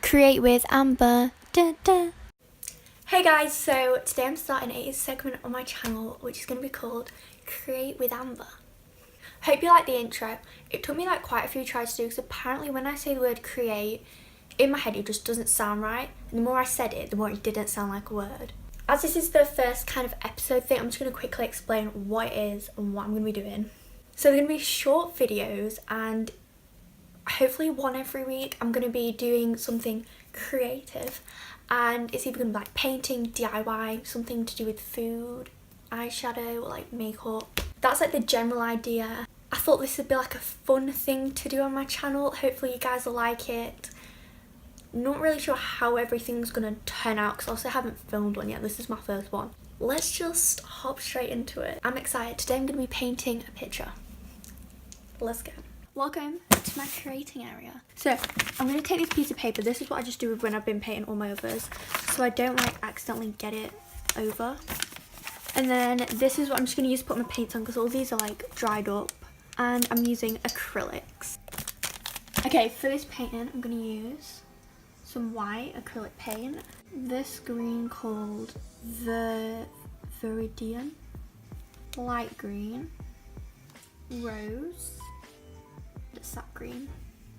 Create with Amber. Da, da. Hey guys, so today I'm starting a segment on my channel which is going to be called Create with Amber. Hope you like the intro. It took me like quite a few tries to do because apparently when I say the word create, in my head it just doesn't sound right. And the more I said it, the more it didn't sound like a word. As this is the first kind of episode thing, I'm just going to quickly explain what it is and what I'm going to be doing. So they're going to be short videos and hopefully one every week. I'm going to be doing something creative and it's either going to be like painting, DIY, something to do with food, eyeshadow or like makeup. That's like the general idea. I thought this would be like a fun thing to do on my channel. Hopefully you guys will like it. Not really sure how everything's going to turn out because I also haven't filmed one yet. This is my first one. Let's just hop straight into it. I'm excited. Today I'm going to be painting a picture. Let's go. Welcome to my creating area. So I'm going to take this piece of paper. This is what I just do when I've been painting all my others, so I don't like accidentally get it over. And then this is what I'm just going to use to put my paints on because all these are like dried up, and I'm using acrylics. Okay, for this painting I'm going to use some white acrylic paint, this green called the Viridian, light green, rose, sap green,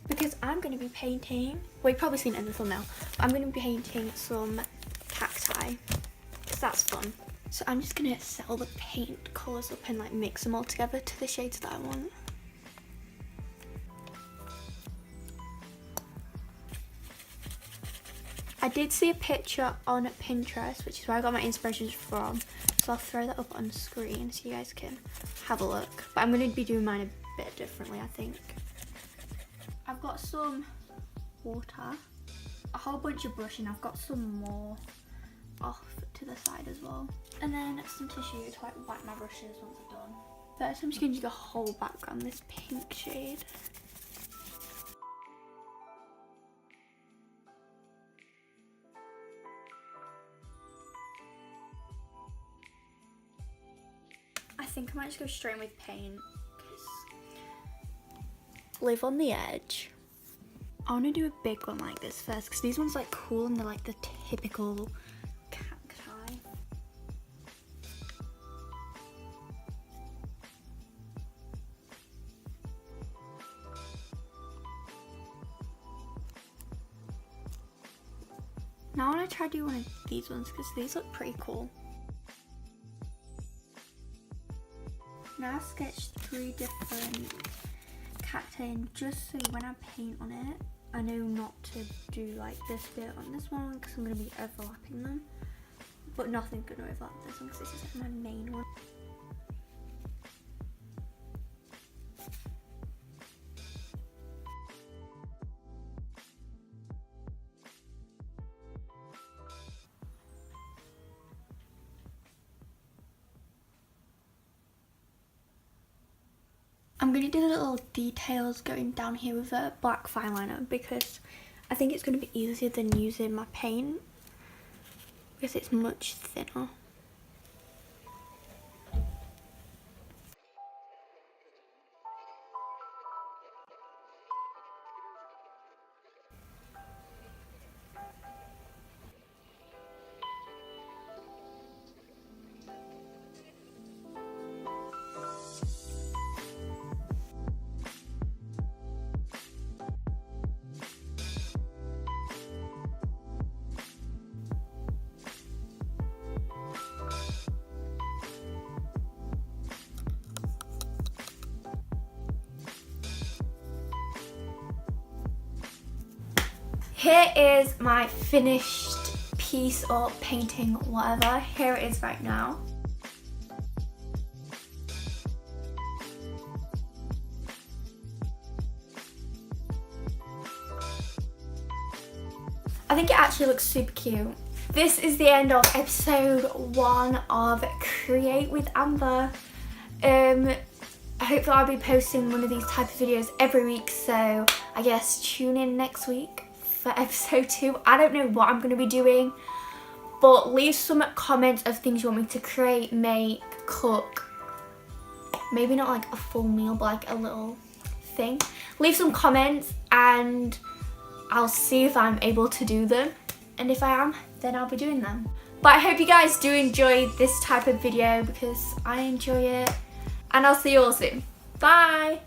because I'm going to be painting, well, you've probably seen it in the thumbnail, but I'm going to be painting some cacti because that's fun. So I'm just going to set all the paint colours up and like mix them all together to the shades that I want. I did see a picture on Pinterest, which is where I got my inspirations from, so I'll throw that up on screen so you guys can have a look. But I'm going to be doing mine a bit differently, I think. I've got some water, a whole bunch of brush, and I've got some more off to the side as well. And then some tissue to like wipe my brushes once I'm done. First I'm just going to do the whole background, this pink shade. I think I might just go straight in with paint. Live on the edge. I want to do a big one like this first because these ones like cool and they're like the typical cacti. Now I want to try to do one of these ones because these look pretty cool. Now I sketched 3 different cacti in just so when I paint on it, I know not to do like this bit on this one because I'm going to be overlapping them. But nothing's going to overlap this one because this is like my main one. I'm going to do the little details going down here with a black fine liner because I think it's going to be easier than using my paint because it's much thinner. Here is my finished piece or painting, whatever. Here it is right now. I think it actually looks super cute. This is the end of episode 1 of Create with Amber. Hopefully I'll be posting one of these type of videos every week, so I guess tune in next week for episode 2. I don't know what I'm going to be doing, but leave some comments of things you want me to create, make, cook. Maybe not like a full meal, but like a little thing. Leave some comments and I'll see if I'm able to do them, and if I am, then I'll be doing them. But I hope you guys do enjoy this type of video because I enjoy it, and I'll see you all soon. Bye!